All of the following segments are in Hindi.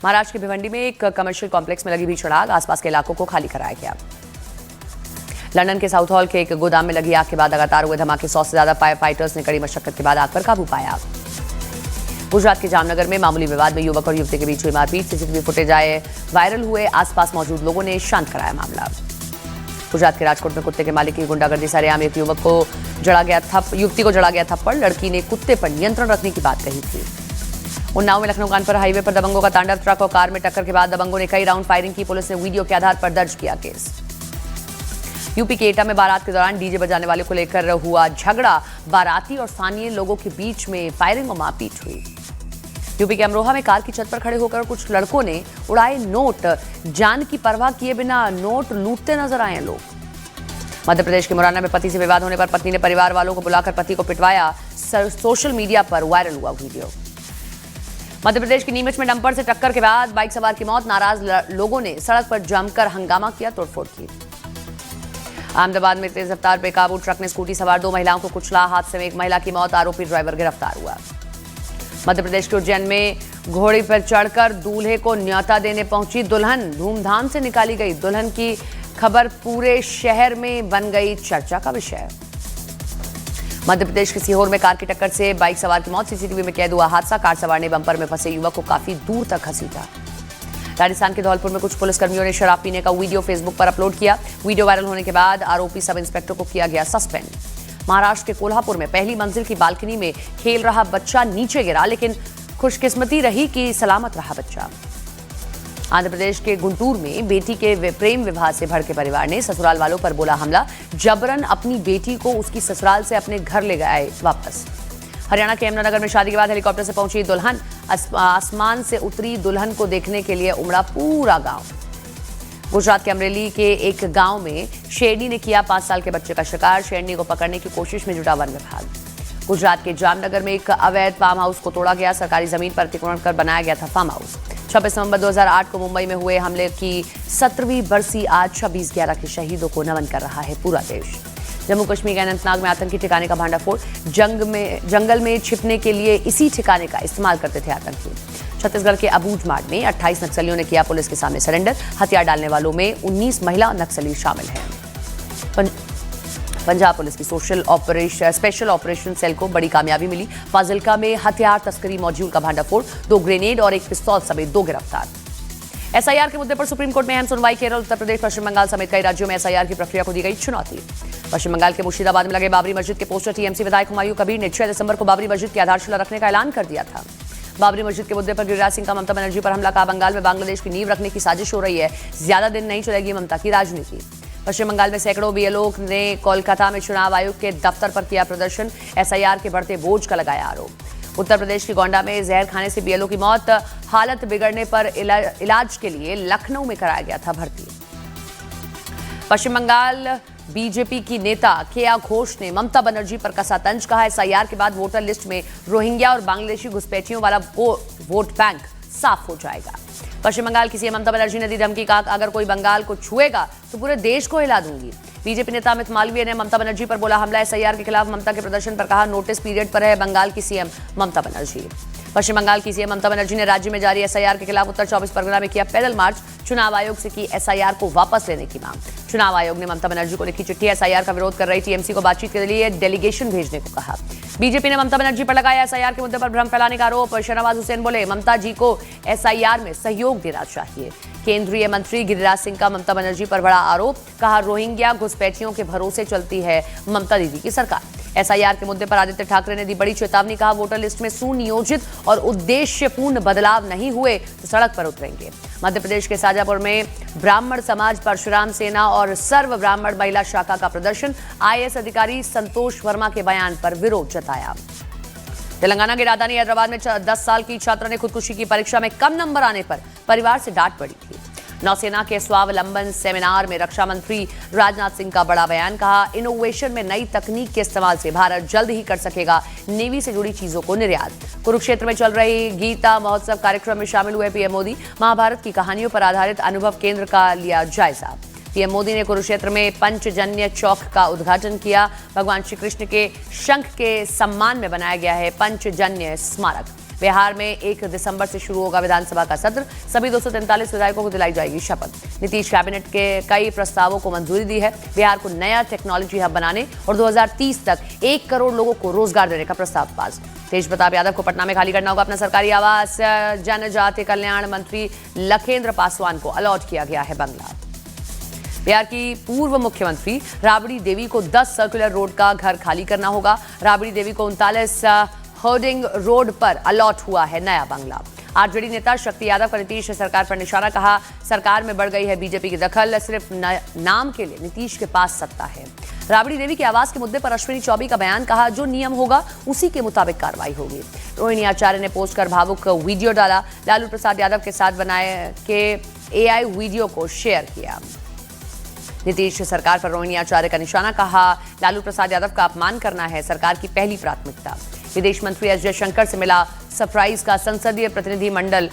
महाराष्ट्र के भिवंडी में एक कमर्शियल कॉम्प्लेक्स में लगी भीषण आग आसपास के इलाकों को खाली कराया गया। लंदन के साउथ हॉल के एक गोदाम में लगी आग के बाद लगातार हुए धमाके 100 से ज्यादा फायर फाइटर्स ने कड़ी मशक्कत के बाद आग पर काबू पाया। गुजरात के जामनगर में मामूली विवाद में युवक और युवती के बीच हुई मारपीट, सीसीटीवी फुटेज आए वायरल हुए, आसपास मौजूद लोगों ने शांत कराया मामला। गुजरात के राजकोट में कुत्ते के मालिक की गुंडागर्दी सरेआम, एक युवती को जड़ा गया थप्पड़, लड़की ने कुत्ते पर नियंत्रण रखने की बात कही थी। उन्नाव में लखनऊ कानपुर हाईवे पर दबंगों का तांडव, ट्रक और कार में टक्कर के बाद दबंगों ने कई राउंड फायरिंग की, पुलिस ने वीडियो के आधार पर दर्ज किया केस। यूपी के एटा में बारात के दौरान डीजे बजाने वाले को लेकर हुआ झगड़ा, बाराती और स्थानीय लोगों के बीच में फायरिंग और मारपीट हुई। यूपी के अमरोहा में कार की छत पर खड़े होकर कुछ लड़कों ने उड़ाए नोट, जान की परवाह किए बिना नोट लूटते नजर आए लोग। मध्य प्रदेश के मुरैना में पति से विवाद होने पर पत्नी ने परिवार वालों को बुलाकर पति को पिटवाया, सोशल मीडिया पर वायरल हुआ वीडियो। मध्य प्रदेश के नीमच में डंपर से टक्कर के बाद बाइक सवार की मौत, नाराज लोगों ने सड़क पर जमकर हंगामा किया, तोड़फोड़ की। अहमदाबाद में तेज रफ्तार बेकाबू ट्रक ने स्कूटी सवार 2 महिलाओं को कुचला, हादसे में एक महिला की मौत, आरोपी ड्राइवर गिरफ्तार हुआ। मध्य प्रदेश के उज्जैन में घोड़े पर चढ़कर दूल्हे को न्योता देने पहुंची दुल्हन, धूमधाम से निकाली गई दुल्हन की खबर पूरे शहर में बन गई चर्चा का विषय। मध्य प्रदेश के सीहोर में कार की टक्कर से बाइक सवार की मौत, सीसीटीवी में कैद हुआ हादसा, कार सवार ने बम्पर में फंसे युवक को काफी दूर तक घसीटा। राजस्थान के धौलपुर में कुछ पुलिसकर्मियों ने शराब पीने का वीडियो फेसबुक पर अपलोड किया, वीडियो वायरल होने के बाद आरोपी सब इंस्पेक्टर को किया गया सस्पेंड। महाराष्ट्र के कोल्हापुर में पहली मंजिल की बालकनी में खेल रहा बच्चा नीचे गिरा, लेकिन खुशकिस्मती रही कि सलामत रहा बच्चा। आंध्र प्रदेश के गुंटूर में बेटी के प्रेम विवाह से भड़के परिवार ने ससुराल वालों पर बोला हमला, जबरन अपनी बेटी को उसकी ससुराल से अपने घर ले गए वापस। हरियाणा के यमुनानगर में शादी के बाद हेलीकॉप्टर से पहुंची दुल्हन, आसमान से उतरी दुल्हन को देखने के लिए उमड़ा पूरा गांव। गुजरात के अमरेली के एक गांव में शेरनी ने किया 5 साल के बच्चे का शिकार, शेरनी को पकड़ने की कोशिश में जुटा वन विभाग। गुजरात के जामनगर में एक अवैध फार्म हाउस को तोड़ा गया, सरकारी जमीन पर अतिक्रमण कर बनाया गया था फार्म हाउस। 26 नवंबर 2008 को मुंबई में हुए हमले की 17वीं बरसी आज 26/11 के शहीदों को नमन कर रहा है पूरा देश। जम्मू कश्मीर के अनंतनाग में आतंकी ठिकाने का भांडाफोड़, जंगल में छिपने के लिए इसी ठिकाने का इस्तेमाल करते थे आतंकी। छत्तीसगढ़ के अबूझमाड़ में 28 नक्सलियों ने किया पुलिस के सामने सरेंडर, हथियार डालने वालों में 19 महिला नक्सली शामिल हैं। पंजाब पुलिस की स्पेशल ऑपरेशन सेल को बड़ी कामयाबी मिली, फाजिल्का में हथियार तस्करी मॉड्यूल का भांडाफोड़, 2 ग्रेनेड और 1 पिस्तौल समेत 2 गिरफ्तार। एसआईआर के मुद्दे पर सुप्रीम कोर्ट में अहम सुनवाई, केरल, उत्तर प्रदेश, पश्चिम बंगाल समेत कई राज्यों में एसआईआर की प्रक्रिया को दी गई चुनौती। पश्चिम बंगाल के मुर्शिदाबाद में लगे बाबरी मस्जिद के पोस्टर टीएमसी विधायक हुमायूं कबीर ने 6 दिसंबर को बाबरी मस्जिद की आधारशिला रखने का ऐलान कर दिया था। बाबरी मस्जिद के मुद्दे पर गिरिराज सिंह का ममता बनर्जी पर हमला, कहा बंगाल में बांग्लादेश की नींव रखने की साजिश हो रही है, ज्यादा दिन नहीं चलेगी ममता की राजनीति। पश्चिम बंगाल में सैकड़ों बीएलओ ने कोलकाता में चुनाव आयोग के दफ्तर पर किया प्रदर्शन, एसआईआर के बढ़ते बोझ का लगाया आरोप। उत्तर प्रदेश के गोंडा में जहर खाने से बीएलओ की मौत, हालत बिगड़ने पर इलाज के लिए लखनऊ में कराया गया था भर्ती। पश्चिम बंगाल बीजेपी की नेता केया घोष ने ममता बनर्जी पर कसा तंज, कहा एसआईआर के बाद वोटर लिस्ट में रोहिंग्या और बांग्लादेशी घुसपैठियों वाला वोट बैंक साफ हो जाएगा। पश्चिम बंगाल की सीएम ममता बनर्जी ने दी धमकी, कहा अगर कोई बंगाल को छुएगा तो पूरे देश को हिला दूंगी। बीजेपी नेता अमित मालवीय ने ममता बनर्जी पर बोला हमला, एसआईआर के खिलाफ ममता के प्रदर्शन पर कहा नोटिस पीरियड पर है बंगाल की सीएम ममता बनर्जी। पश्चिम बंगाल की सीएम ममता बनर्जी ने राज्य में जारी एसआईआर के खिलाफ उत्तर 24 परगना में किया पैदल मार्च, चुनाव आयोग से की एसआईआर को वापस लेने की मांग। चुनाव आयोग ने ममता बनर्जी को लिखी चिट्ठी, एसआईआर का विरोध कर रही टीएमसी को बातचीत के लिए डेलीगेशन भेजने को कहा। बीजेपी ने ममता बनर्जी पर लगाया एसआईआर के मुद्दे पर भ्रम फैलाने का आरोप, शहनवाज हुसैन बोले ममता जी को एसआईआर में सहयोग देना चाहिए। केंद्रीय मंत्री गिरिराज सिंह का ममता बनर्जी पर बड़ा आरोप, कहा रोहिंग्या घुसपैठियों के भरोसे चलती है ममता दीदी की सरकार। एसआईआर के मुद्दे पर आदित्य ठाकरे ने दी बड़ी चेतावनी, कहा वोटर लिस्ट में सुनियोजित और उद्देश्यपूर्ण बदलाव नहीं हुए तो सड़क पर उतरेंगे। मध्य प्रदेश के शाजापुर में ब्राह्मण समाज, परशुराम सेना और सर्व ब्राह्मण महिला शाखा का प्रदर्शन, आईएएस अधिकारी संतोष वर्मा के बयान पर विरोध जताया। तेलंगाना के राजधानी हैदराबाद में 10 साल की छात्रा ने खुदकुशी की, परीक्षा में कम नंबर आने पर परिवार से डांट पड़ी थी। नौसेना के स्वावलंबन सेमिनार में रक्षा मंत्री राजनाथ सिंह का बड़ा बयान, कहा इनोवेशन में नई तकनीक के इस्तेमाल से भारत जल्द ही कर सकेगा नेवी से जुड़ी चीजों को निर्यात। कुरुक्षेत्र में चल रही गीता महोत्सव कार्यक्रम में शामिल हुए पीएम मोदी, महाभारत की कहानियों पर आधारित अनुभव केंद्र का लिया जायजा। पीएम मोदी ने कुरुक्षेत्र में पंचजन्य चौक का उद्घाटन किया। भगवान श्री कृष्ण के शंख के सम्मान में बनाया गया है पंचजन्य स्मारक। बिहार में 1 दिसंबर से शुरू होगा विधानसभा का सत्र। सभी 243 विधायकों को दिलाई जाएगी शपथ। नीतीश कैबिनेट के कई प्रस्तावों को मंजूरी दी है। बिहार को नया टेक्नोलॉजी हब बनाने और 2030 तक 1 करोड़ लोगों को रोजगार देने का प्रस्ताव पास। तेज प्रताप यादव को पटना में खाली करना होगा अपना सरकारी आवास। जनजातीय कल्याण मंत्री लखेंद्र पासवान को अलॉट किया गया है बंगला। बिहार की पूर्व मुख्यमंत्री राबड़ी देवी को 10 सर्कुलर रोड का घर खाली करना होगा। राबड़ी देवी को 39 होर्डिंग रोड पर अलॉट हुआ है नया बंगला। आरजेडी नेता शक्ति यादव का नीतीश सरकार पर निशाना, कहा सरकार में बढ़ गई है बीजेपी की दखल, सिर्फ नाम के लिए नीतीश के पास सत्ता है। राबड़ी देवी के आवास के मुद्दे पर अश्विनी चौबे का बयान, कहा जो नियम होगा उसी के मुताबिक कार्रवाई होगी। रोहिणी आचार्य ने पोस्ट कर भावुक वीडियो डाला। लालू प्रसाद यादव के साथ बनाए के एआई वीडियो को शेयर किया। नीतीश सरकार पर रोहिणी आचार्य का निशाना, कहा लालू प्रसाद यादव का अपमान करना है सरकार की पहली प्राथमिकता। विदेश मंत्री एस जयशंकर से मिला सरप्राइज का संसदीय प्रतिनिधिमंडल।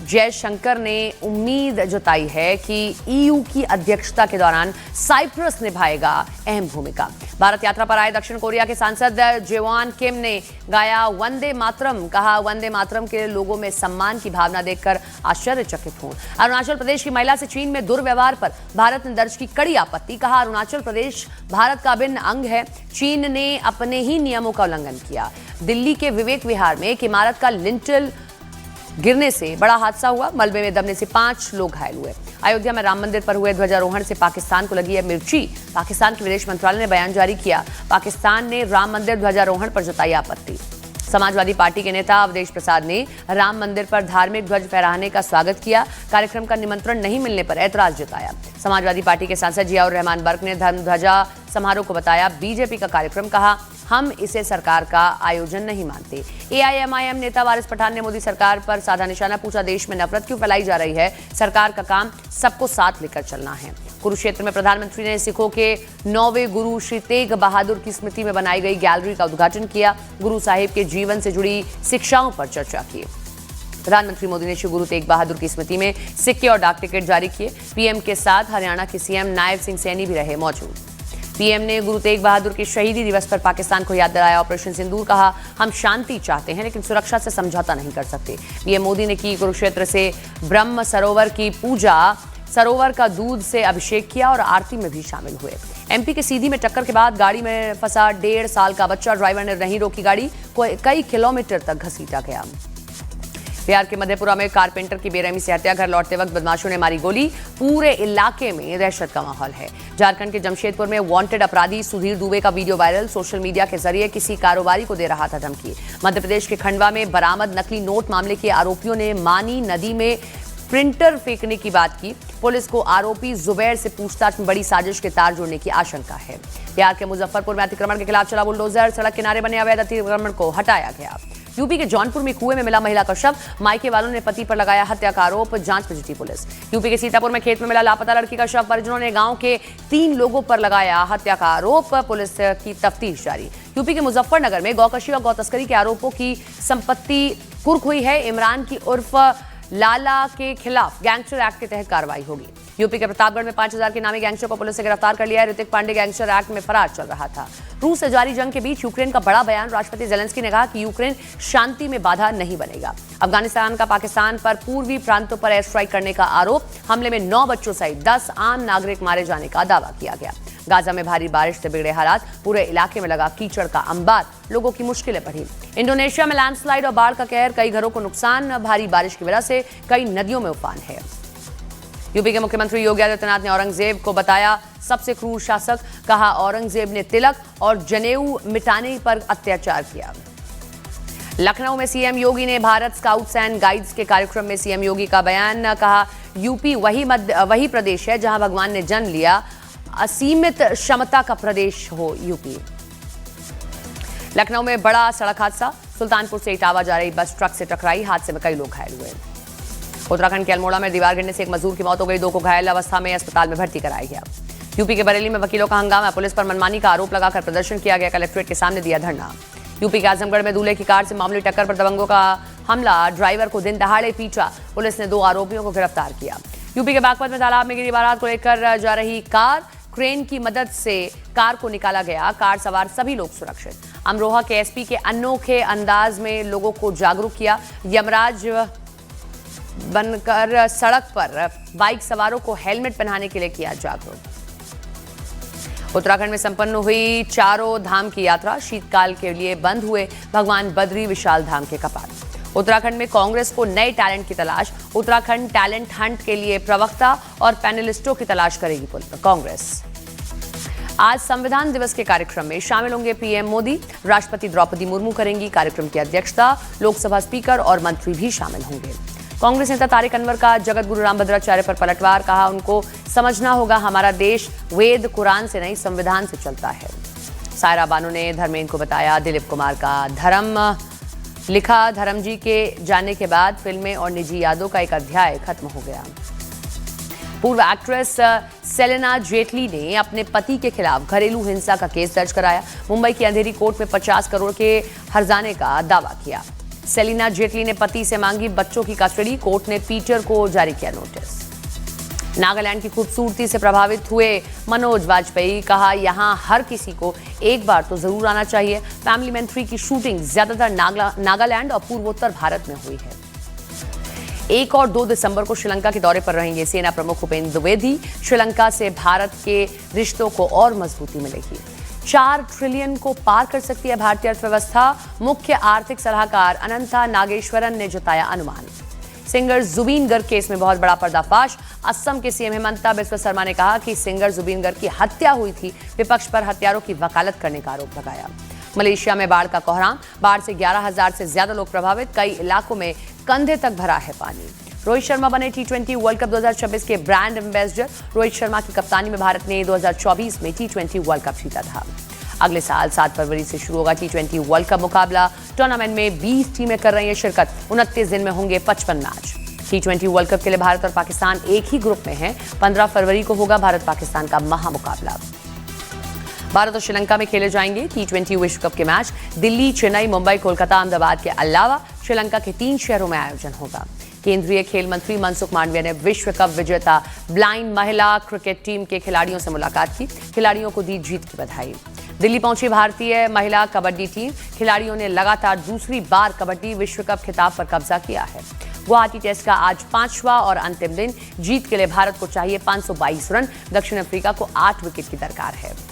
जयशंकर ने उम्मीद जताई है कि ईयू की अध्यक्षता के दौरान साइप्रस निभाएगा अहम भूमिका। भारत यात्रा पर आए दक्षिण कोरिया के सांसद जेवान किम ने गाया वंदे मातरम, कहा वंदे मातरम के लोगों में सम्मान की भावना देखकर आश्चर्यचकित हूं। अरुणाचल प्रदेश की महिला से चीन में दुर्व्यवहार पर भारत ने दर्ज की कड़ी आपत्ति, कहा अरुणाचल प्रदेश भारत का अभिन्न अंग है, चीन ने अपने ही नियमों का उल्लंघन किया। दिल्ली के विवेक विहार में एक इमारत का लिंटल गिरने से बड़ा हादसा हुआ। मलबे में दबने से 5 लोग घायल हुए। अयोध्या में राम मंदिर पर हुए ध्वजारोहण से पाकिस्तान को लगी है मिर्ची। पाकिस्तान के विदेश मंत्रालय ने बयान जारी किया। पाकिस्तान ने राम मंदिर ध्वजारोहण पर जताई आपत्ति। समाजवादी पार्टी के नेता अवधेश प्रसाद ने राम मंदिर पर धार्मिक ध्वज फहराने का स्वागत किया। कार्यक्रम का निमंत्रण नहीं मिलने पर ऐतराज जताया। समाजवादी पार्टी के सांसद जियाउर रहमान बर्क ने धर्म ध्वजा समारोह को बताया बीजेपी का कार्यक्रम, कहा हम इसे सरकार का आयोजन नहीं मानते। एआईएमआईएम नेता वारिस पठान ने मोदी सरकार पर साधा निशाना, पूछा देश में नफरत क्यों फैलाई जा रही है, सरकार का काम सबको साथ लेकर चलना है। कुरुक्षेत्र में प्रधानमंत्री ने सिखों के 9वें गुरु श्री तेग बहादुर की स्मृति में बनाई गई गैलरी का उद्घाटन किया। गुरु साहिब के जीवन से जुड़ी शिक्षाओं पर चर्चा की। प्रधानमंत्री मोदी ने श्री गुरु तेग बहादुर की स्मृति में सिक्के और डाक टिकट जारी किए। पीएम के साथ हरियाणा के सीएम नायब सिंह सैनी भी रहे मौजूद। पीएम ने गुरु तेग बहादुर के शहीदी दिवस पर पाकिस्तान को याद दिलाया ऑपरेशन सिंदूर, कहा हम शांति चाहते हैं लेकिन सुरक्षा से समझौता नहीं कर सकते। पीएम मोदी ने की कुरुक्षेत्र से ब्रह्म सरोवर की पूजा, सरोवर का दूध से अभिषेक किया और आरती में भी शामिल हुए। एमपी के सीधी में टक्कर के बाद गाड़ी में फंसा 1.5 साल का बच्चा, ड्राइवर ने नहीं रोकी गाड़ी को, कई किलोमीटर तक घसीटा गया। बिहार के मधेपुरा में कारपेंटर की बेरहमी से हत्या, घर लौटते वक्त बदमाशों ने मारी गोली। पूरे इलाके में दहशत का माहौल है। झारखंड के जमशेदपुर में वांटेड अपराधी सुधीर दुबे का वीडियो वायरल, सोशल मीडिया के जरिए किसी कारोबारी को दे रहा था धमकी। मध्य प्रदेश के खंडवा में बरामद नकली नोट मामले के आरोपियों ने मानी नदी में प्रिंटर फेंकने की बात की। पुलिस को आरोपी जुबैर से पूछताछ में बड़ी साजिश के तार जोड़ने की आशंका है। बिहार के मुजफ्फरपुर में अतिक्रमण के खिलाफ चला बुलडोजर, सड़क किनारे बने अवैध अतिक्रमण को हटाया गया। यूपी के जौनपुर में कुएं में मिला महिला का शव, मायके वालों ने पति पर लगाया हत्या का आरोप, जांच में जुटी पुलिस। यूपी के सीतापुर में खेत में मिला लापता लड़की का शव, परिजनों ने गांव के 3 लोगों पर लगाया हत्या का आरोप, पुलिस की तफ्तीश जारी। यूपी के मुजफ्फरनगर में गौकशी और गौतस्करी के आरोपों की संपत्ति कुर्क हुई है। इमरान की उर्फ लाला के खिलाफ गैंगस्टर एक्ट के तहत कार्रवाई होगी। यूपी के प्रतापगढ़ में 5000 के नामी गैंगस्टर को पुलिस ने गिरफ्तार कर लिया है। ऋतिक पांडे गैंगस्टर एक्ट में फरार चल रहा था। रूस से जारी जंग के बीच यूक्रेन का बड़ा बयान, राष्ट्रपति जेलेंस्की ने कहा कि यूक्रेन शांति में बाधा नहीं बनेगा। अफगानिस्तान का पाकिस्तान पर पूर्वी प्रांतों पर एयर स्ट्राइक करने का आरोप, हमले में 9 बच्चों सहित 10 आम नागरिक मारे जाने का दावा किया गया। गाजा में भारी बारिश से बिगड़े हालात, पूरे इलाके में लगा कीचड़ का अंबार, लोगों की मुश्किलें बढ़ी। इंडोनेशिया में लैंडस्लाइड और बाढ़ का कहर, कई घरों को नुकसान, भारी बारिश की वजह से कई नदियों में उफान है। यूपी के मुख्यमंत्री योगी आदित्यनाथ ने औरंगजेब को बताया सबसे क्रूर शासक, कहा औरंगजेब ने तिलक और जनेऊ मिटाने पर अत्याचार किया। लखनऊ में सीएम योगी ने भारत स्काउट्स एंड गाइड्स के कार्यक्रम में सीएम योगी का बयान, कहा यूपी वही प्रदेश है जहां भगवान ने जन्म लिया, असीमित क्षमता का प्रदेश हो यूपी। लखनऊ में बड़ा सड़क हादसा, सुल्तानपुर से इटावा जा रही बस ट्रक से टकराई, हादसे में कई लोग घायल हुए। उत्तराखंड के अल्मोड़ा में दीवार गिरने से एक मजदूर की मौत हो गई, 2 को घायल अवस्था में अस्पताल में भर्ती कराया गया। यूपी के बरेली में वकीलों का हंगामा, पुलिस पर मनमानी का आरोप लगाकर प्रदर्शन किया गया, कलेक्ट्रेट के सामने दिया धरना। यूपी के आजमगढ़ में दूल्हे की कार से मामूली टक्कर पर दबंगों का हमला, ड्राइवर को दिन दहाड़े पीटा, पुलिस ने 2 आरोपियों को गिरफ्तार किया। यूपी के बागपत में तालाब में गिरी बारात को लेकर जा रही कार, क्रेन की मदद से कार को निकाला गया, कार सवार सभी लोग सुरक्षित। अमरोहा के एसपी के अनोखे अंदाज में लोगों को जागरूक किया। यमराज बनकर सड़क पर बाइक सवारों को हेलमेट पहनाने के लिए किया जागरूक। उत्तराखंड में संपन्न हुई चारों धाम की यात्रा। शीतकाल के लिए बंद हुए भगवान बद्री विशाल धाम के कपाट। उत्तराखंड में कांग्रेस को नए टैलेंट की तलाश। उत्तराखंड टैलेंट हंट के लिए प्रवक्ता और पैनलिस्टों की तलाश करेगी कांग्रेस। आज संविधान दिवस के कार्यक्रम में शामिल होंगे पीएम मोदी। राष्ट्रपति द्रौपदी मुर्मू करेंगी कार्यक्रम की अध्यक्षता। लोकसभा स्पीकर और मंत्री भी शामिल होंगे। कांग्रेस नेता तारिक अनवर का जगत गुरु रामभद्राचार्य पर पलटवार। कहा, उनको समझना होगा हमारा देश वेद कुरान से नहीं संविधान से चलता है। सायरा बानो ने धर्मेंद्र को बताया दिलीप कुमार का धर्म। लिखा, धर्म जी के जाने के बाद फिल्में और निजी यादों का एक अध्याय खत्म हो गया। पूर्व एक्ट्रेस सेलेना जेटली ने अपने पति के खिलाफ घरेलू हिंसा का केस दर्ज कराया। मुंबई की अंधेरी कोर्ट में 50 करोड़ के हर्जाने का दावा किया। सेलिना जेटली ने पति से मांगी बच्चों की कस्टडी। कोर्ट ने पीटर को जारी किया नोटिस। नागालैंड की खूबसूरती से प्रभावित हुए मनोज वाजपेयी। कहा, यहां हर किसी को एक बार तो जरूर आना चाहिए। फैमिली मैन 3 की शूटिंग ज्यादातर नागालैंड और पूर्वोत्तर भारत में हुई है। 1 और 2 दिसंबर को श्रीलंका के दौरे पर रहेंगे सेना प्रमुख भूपेंद्र द्विवेदी। श्रीलंका से भारत के रिश्तों को और मजबूती मिलेगी। 4 ट्रिलियन को पार कर सकती है भारतीय अर्थव्यवस्था। मुख्य आर्थिक सलाहकार अनंता नागेश्वरन ने जताया अनुमान। सिंगर जुबीन गर्ग केस में बहुत बड़ा पर्दाफाश। असम के सीएम हिमंता बिस्वा शर्मा ने कहा कि सिंगर जुबीन गर्ग की हत्या हुई थी। विपक्ष पर हत्यारों की वकालत करने का आरोप लगाया। मलेशिया में बाढ़ का कोहराम। बाढ़ से 11,000 से ज्यादा लोग प्रभावित। कई इलाकों में कंधे तक भरा है पानी। रोहित शर्मा बने T20 वर्ल्ड कप 2026 के ब्रांड एम्बेसडर। रोहित शर्मा की कप्तानी में भारत ने 2024 में T20 वर्ल्ड कप जीता था। अगले साल 7 फरवरी से शुरू होगा T20 वर्ल्ड कप मुकाबला। टूर्नामेंट में 20 टीमें कर रही हैं शिरकत। 29 दिन में होंगे 55 मैच। T20 वर्ल्ड कप के लिए भारत और पाकिस्तान एक ही ग्रुप में हैं। 15 फरवरी को होगा भारत पाकिस्तान का महामुकाबला। भारत और श्रीलंका में खेले जाएंगे T20 विश्व कप के मैच। दिल्ली, चेन्नई, मुंबई, कोलकाता, अहमदाबाद के अलावा श्रीलंका के 3 शहरों में आयोजन होगा। केंद्रीय खेल मंत्री मनसुख मांडविया ने विश्व कप विजेता ब्लाइंड महिला क्रिकेट टीम के खिलाड़ियों से मुलाकात की। खिलाड़ियों को दी जीत की बधाई। दिल्ली पहुंची भारतीय महिला कबड्डी टीम। खिलाड़ियों ने लगातार दूसरी बार कबड्डी विश्व कप खिताब पर कब्जा किया है। गुवाहाटी टेस्ट का आज 5वां और अंतिम दिन। जीत के लिए भारत को चाहिए 522 रन। दक्षिण अफ्रीका को 8 विकेट की दरकार है।